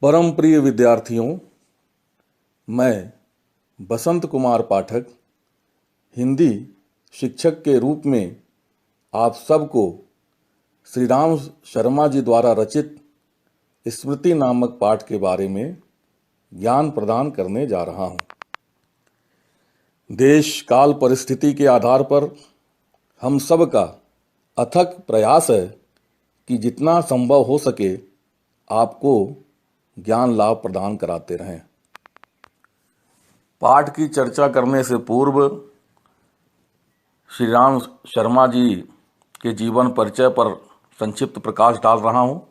परम प्रिय विद्यार्थियों, मैं बसंत कुमार पाठक हिंदी शिक्षक के रूप में आप सबको श्री राम शर्मा जी द्वारा रचित स्मृति नामक पाठ के बारे में ज्ञान प्रदान करने जा रहा हूँ। देश काल परिस्थिति के आधार पर हम सब का अथक प्रयास है कि जितना संभव हो सके आपको ज्ञान लाभ प्रदान कराते रहें। पाठ की चर्चा करने से पूर्व श्री राम शर्मा जी के जीवन परिचय पर संक्षिप्त प्रकाश डाल रहा हूँ,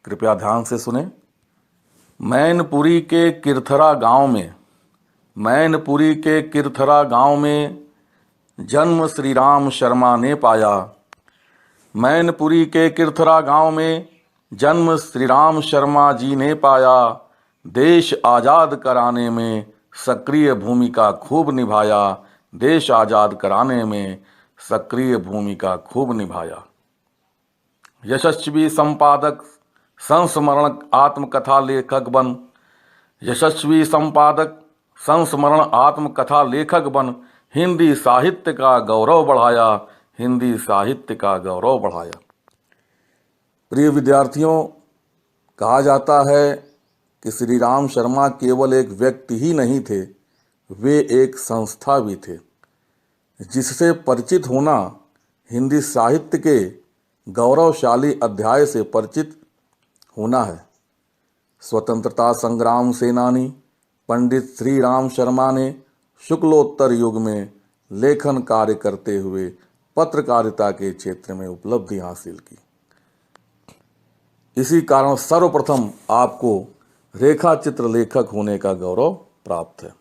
कृपया ध्यान से सुने। मैनपुरी के किरथरा गांव में जन्म श्री राम शर्मा ने पाया। मैनपुरी के किरथरा गांव में जन्म श्री राम शर्मा जी ने पाया। देश आज़ाद कराने में सक्रिय भूमिका खूब निभाया। देश आज़ाद कराने में सक्रिय भूमिका खूब निभाया। यशस्वी संपादक संस्मरण आत्मकथा लेखक बन। यशस्वी संपादक संस्मरण आत्मकथा लेखक बन हिंदी साहित्य का गौरव बढ़ाया। हिंदी साहित्य का गौरव बढ़ाया। प्रिय विद्यार्थियों, कहा जाता है कि श्री राम शर्मा केवल एक व्यक्ति ही नहीं थे, वे एक संस्था भी थे, जिससे परिचित होना हिंदी साहित्य के गौरवशाली अध्याय से परिचित होना है। स्वतंत्रता संग्राम सेनानी पंडित श्री राम शर्मा ने शुक्लोत्तर युग में लेखन कार्य करते हुए पत्रकारिता के क्षेत्र में उपलब्धि हासिल की। इसी कारण सर्वप्रथम आपको रेखा चित्र लेखक होने का गौरव प्राप्त है।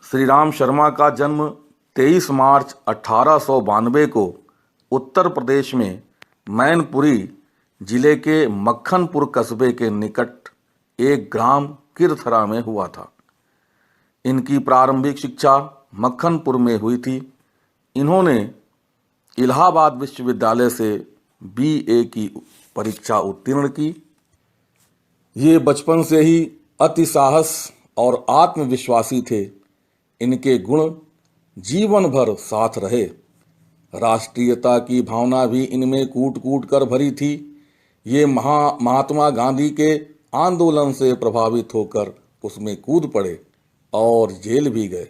श्री राम शर्मा का जन्म 23 मार्च 1892 को उत्तर प्रदेश में मैनपुरी जिले के मक्खनपुर कस्बे के निकट एक ग्राम किरथरा में हुआ था। इनकी प्रारंभिक शिक्षा मक्खनपुर में हुई थी। इन्होंने इलाहाबाद विश्वविद्यालय से BA की परीक्षा उत्तीर्ण की। ये बचपन से ही अति साहस और आत्मविश्वासी थे। इनके गुण जीवन भर साथ रहे। राष्ट्रीयता की भावना भी इनमें कूट कूट कर भरी थी। ये महात्मा गांधी के आंदोलन से प्रभावित होकर उसमें कूद पड़े और जेल भी गए।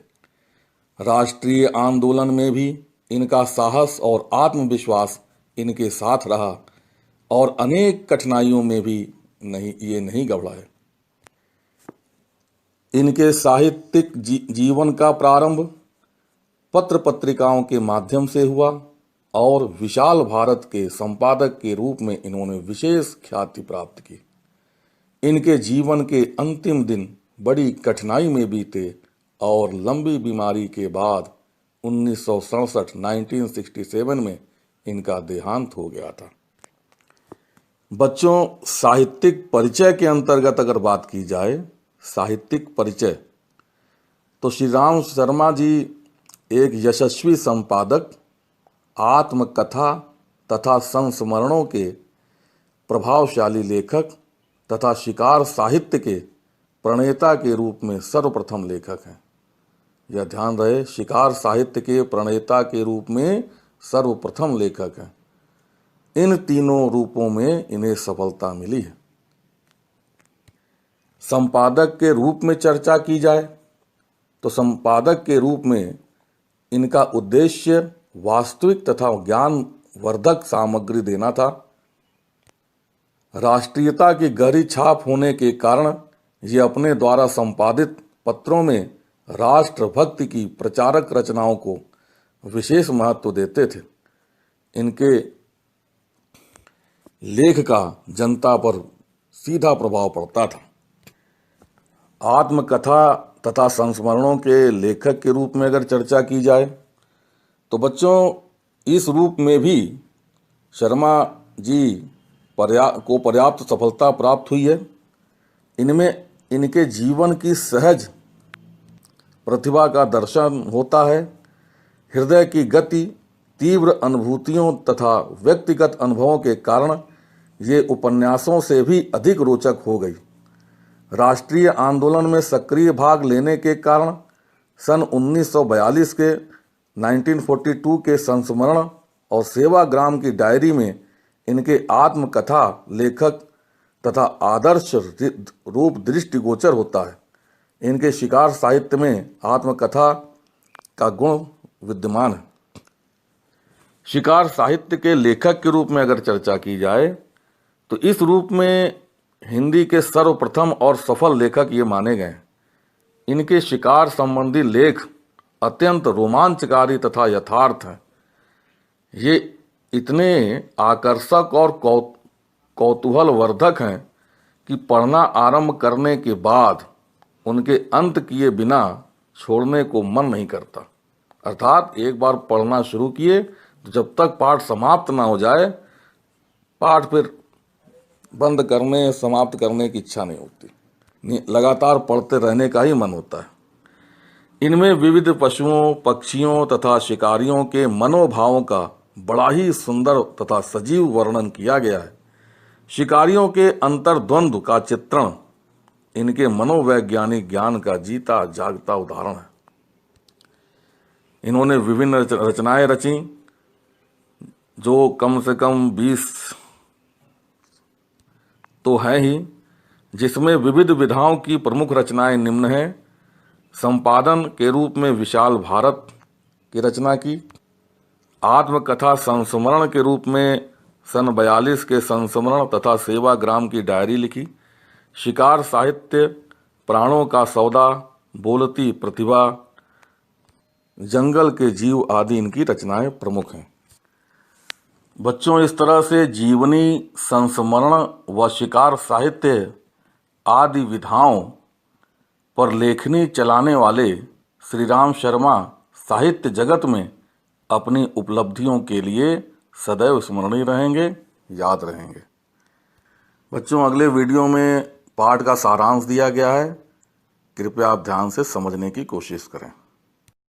राष्ट्रीय आंदोलन में भी इनका साहस और आत्मविश्वास इनके साथ रहा और अनेक कठिनाइयों में भी नहीं घबराए। इनके साहित्यिक जीवन का प्रारंभ पत्र पत्रिकाओं के माध्यम से हुआ और विशाल भारत के संपादक के रूप में इन्होंने विशेष ख्याति प्राप्त की। इनके जीवन के अंतिम दिन बड़ी कठिनाई में बीते और लंबी बीमारी के बाद 1967 में इनका देहांत हो गया था। बच्चों, साहित्यिक परिचय के अंतर्गत अगर बात की जाए, साहित्यिक परिचय, तो श्री राम शर्मा जी एक यशस्वी संपादक, आत्मकथा तथा संस्मरणों के प्रभावशाली लेखक तथा शिकार साहित्य के प्रणेता के रूप में सर्वप्रथम लेखक हैं। यह ध्यान रहे, शिकार साहित्य के प्रणेता के रूप में सर्वप्रथम लेखक हैं। इन तीनों रूपों में इन्हें सफलता मिली है। संपादक के रूप में चर्चा की जाए तो संपादक के रूप में इनका उद्देश्य वास्तविक तथा ज्ञानवर्धक सामग्री देना था। राष्ट्रीयता की गहरी छाप होने के कारण ये अपने द्वारा संपादित पत्रों में राष्ट्रभक्ति की प्रचारक रचनाओं को विशेष महत्व देते थे। इनके लेख का जनता पर सीधा प्रभाव पड़ता था। आत्मकथा तथा संस्मरणों के लेखक के रूप में अगर चर्चा की जाए तो बच्चों, इस रूप में भी शर्मा जी को पर्याप्त सफलता प्राप्त हुई है। इनमें इनके जीवन की सहज प्रतिभा का दर्शन होता है। हृदय की गति, तीव्र अनुभूतियों तथा व्यक्तिगत अनुभवों के कारण ये उपन्यासों से भी अधिक रोचक हो गई। राष्ट्रीय आंदोलन में सक्रिय भाग लेने के कारण सन 1942 के 1942 के संस्मरण और सेवाग्राम की डायरी में इनके आत्मकथा लेखक तथा आदर्श रूप दृष्टिगोचर होता है। इनके शिकार साहित्य में आत्मकथा का गुण विद्यमान है। शिकार साहित्य के लेखक के रूप में अगर चर्चा की जाए तो इस रूप में हिंदी के सर्वप्रथम और सफल लेखक ये माने गए। इनके शिकार संबंधी लेख अत्यंत रोमांचकारी तथा यथार्थ हैं। ये इतने आकर्षक और कौतूहलवर्धक हैं कि पढ़ना आरंभ करने के बाद उनके अंत किए बिना छोड़ने को मन नहीं करता। अर्थात एक बार पढ़ना शुरू किए तो जब तक पाठ समाप्त ना हो जाए, पाठ फिर बंद करने समाप्त करने की इच्छा नहीं होती, लगातार पढ़ते रहने का ही मन होता है। इनमें विविध पशुओं, पक्षियों तथा शिकारियों के मनोभावों का बड़ा ही सुंदर तथा सजीव वर्णन किया गया है। शिकारियों के अंतर्द्वंद्व का चित्रण इनके मनोवैज्ञानिक ज्ञान का जीता जागता उदाहरण है। इन्होंने विभिन्न रचनाएं रची जो कम से कम 20 तो है ही, जिसमें विविध विधाओं की प्रमुख रचनाएं निम्न हैं। संपादन के रूप में विशाल भारत की रचना की, आत्मकथा संस्मरण के रूप में सन 42 के संस्मरण तथा सेवाग्राम की डायरी लिखी, शिकार साहित्य, प्राणों का सौदा, बोलती प्रतिभा, जंगल के जीव आदि इनकी रचनाएं प्रमुख हैं। बच्चों, इस तरह से जीवनी, संस्मरण व शिकार साहित्य आदि विधाओं पर लेखनी चलाने वाले श्री राम शर्मा साहित्य जगत में अपनी उपलब्धियों के लिए सदैव स्मरणीय रहेंगे, याद रहेंगे। बच्चों, अगले वीडियो में पाठ का सारांश दिया गया है, कृपया आप ध्यान से समझने की कोशिश करें।